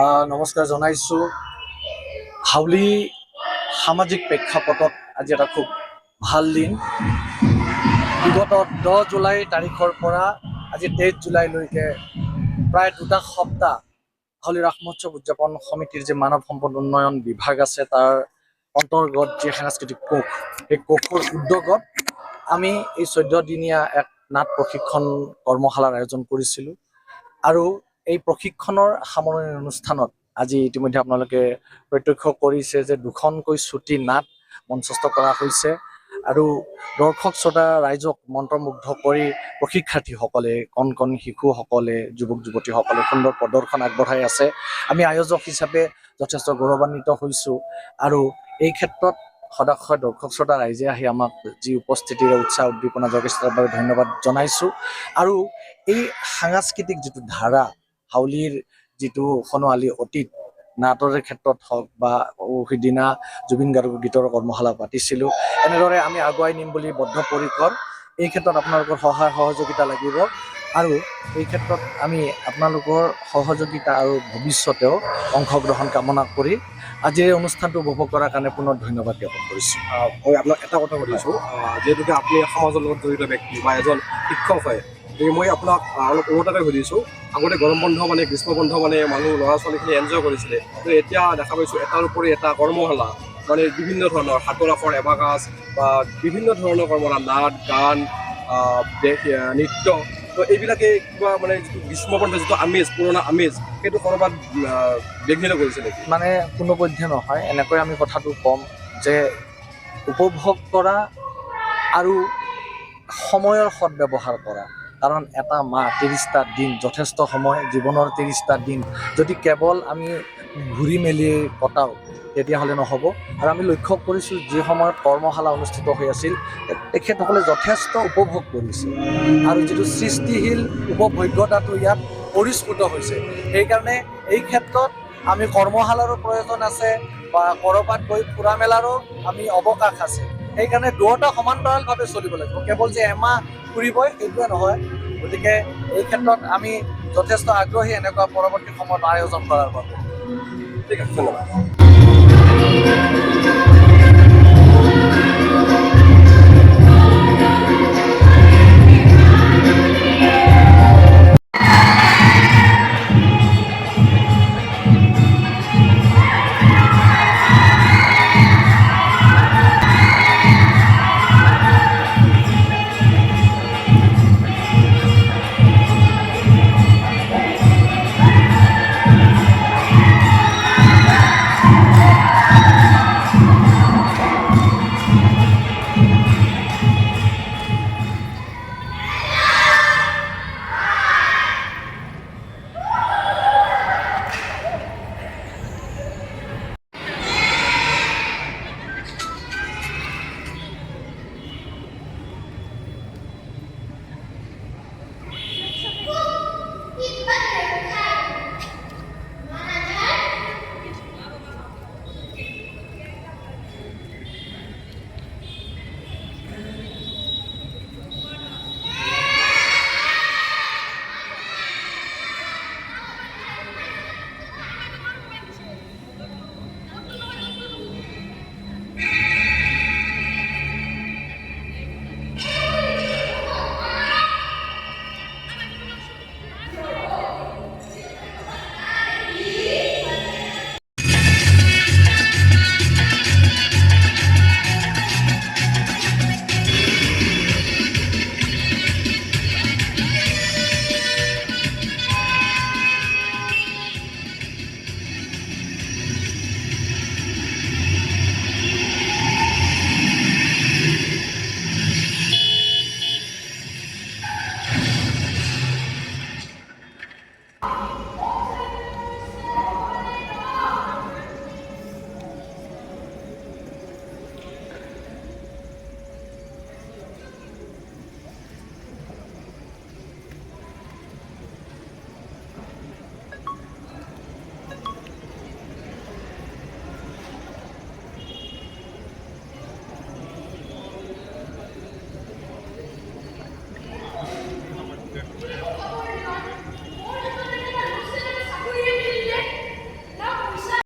নমস্কাৰ জনাইছোঁ। হাউলি সামাজিক প্ৰেক্ষাপটত আজি এটা খুব ভাল দিন। বিগত 10 জুলাই তাৰিখৰ পৰা আজি 23 জুলাইলৈকে প্ৰায় 2টা সপ্তাহ হাউলি ৰাস মহোৎসৱ উদযাপন সমিতিৰ যে মানৱ সম্পদ উন্নয়ন বিভাগ আছে তাৰ অন্তৰ্গত যি সাংস্কৃতিক কোষ, সেই কোষৰ উদ্যোগত আমি এই 14 দিনীয়া এক নাট প্ৰশিক্ষণ কৰ্মশালাৰ আয়োজন কৰিছিলোঁ। আৰু এই প্ৰশিক্ষণৰ সামৰণি অনুষ্ঠানত আজি ইতিমধ্যে আপোনালোকে প্ৰত্যক্ষ কৰিছে যে 2খনকৈ ছুটি নাট মঞ্চস্থ কৰা হৈছে আৰু দৰ্শক শ্ৰোতা ৰাইজক মন্ত্ৰমুগ্ধ কৰি প্ৰশিক্ষাৰ্থীসকলে, কণ কণ শিশুসকলে, যুৱক যুৱতীসকলে সুন্দৰ প্ৰদৰ্শন আগবঢ়াই আছে। আমি আয়োজক হিচাপে যথেষ্ট গৌৰৱান্বিত হৈছোঁ আৰু এই ক্ষেত্ৰত সদাশয় দৰ্শক শ্ৰোতা ৰাইজে আহি আমাক যি উপস্থিতিৰে উৎসাহ উদ্দীপনা জগাইছে তাৰ বাবে ধন্যবাদ জনাইছোঁ। আৰু এই সাংস্কৃতিক যিটো ধাৰা, হাউলিৰ যিটো সোণোৱালী অতীত নাটৰ ক্ষেত্ৰত হওক বা সিদিনা জুবিন গাৰ্গৰ গীতৰ কৰ্মশালা পাতিছিলোঁ, এনেদৰে আমি আগুৱাই নিম বুলি বদ্ধপৰিকৰ। এই ক্ষেত্ৰত আপোনালোকৰ সহায় সহযোগিতা লাগিব আৰু এই ক্ষেত্ৰত আমি আপোনালোকৰ সহযোগিতা আৰু ভৱিষ্যতেও অংশগ্ৰহণ কামনা কৰি আজিৰ এই অনুষ্ঠানটো উপভোগ কৰাৰ কাৰণে পুনৰ ধন্যবাদ জ্ঞাপন কৰিছোঁ। মই আপোনাক এটা কথা সুধিছোঁ, যিহেতুকে আপুনি সমাজৰ লগত জড়িত ব্যক্তি বা এজন শিক্ষক হয়, গতিকে মই আপোনাক অলপ ওলোটাকৈ সুধিছোঁ, আগতে গৰম বন্ধ মানে গ্ৰীষ্ম বন্ধ মানে মানুহ ল'ৰা ছোৱালীখিনি এনজয় কৰিছিলে, কিন্তু এতিয়া দেখা পাইছোঁ এটাৰ উপৰি এটা কৰ্মশালা, মানে বিভিন্ন ধৰণৰ হাতৰ আখৰ এবাকাচ বা বিভিন্ন ধৰণৰ কৰ্মশালা, নাট গান নৃত্য, তো এইবিলাকে কিবা মানে যিটো গ্ৰীষ্ম বন্ধৰ যিটো আমেজ, পুৰণা আমেজ, সেইটো ক'ৰবাত বিঘ্নিত কৰিছে নেকি? মানে কোনোপধ্যে নহয়। এনেকৈ আমি কথাটো ক'ম যে উপভোগ কৰা আৰু সময়ৰ সদব্যৱহাৰ কৰা, কাৰণ এটা মাহ 30টা দিন যথেষ্ট সময়, জীৱনৰ 30টা দিন যদি কেৱল আমি ঘূৰি মেলি কটাওঁ তেতিয়াহ'লে নহ'ব। আৰু আমি লক্ষ্য কৰিছোঁ যি সময়ত কৰ্মশালা অনুষ্ঠিত হৈ আছিল তেখেতসকলে যথেষ্ট উপভোগ কৰিছে আৰু যিটো সৃষ্টিশীল উপভোগ্যতাটো ইয়াত পৰিস্ফুট হৈছে। সেইকাৰণে এই ক্ষেত্ৰত আমি কৰ্মশালাৰো প্ৰয়োজন আছে বা ক'ৰবাত গৈ ফুৰা মেলাৰো আমি অৱকাশ আছে। সেইকাৰণে দুয়োটা সমান্তৰালভাৱে চলিব লাগিব, কেৱল যে এমাহ ফুৰিবই সেইটোৱে নহয়। গতিকে এই ক্ষেত্ৰত আমি যথেষ্ট আগ্ৰহী এনেকুৱা পৰৱৰ্তী সময়ত আয়োজন কৰাৰ বাবে। ঠিক আছে, ধন্যবাদ।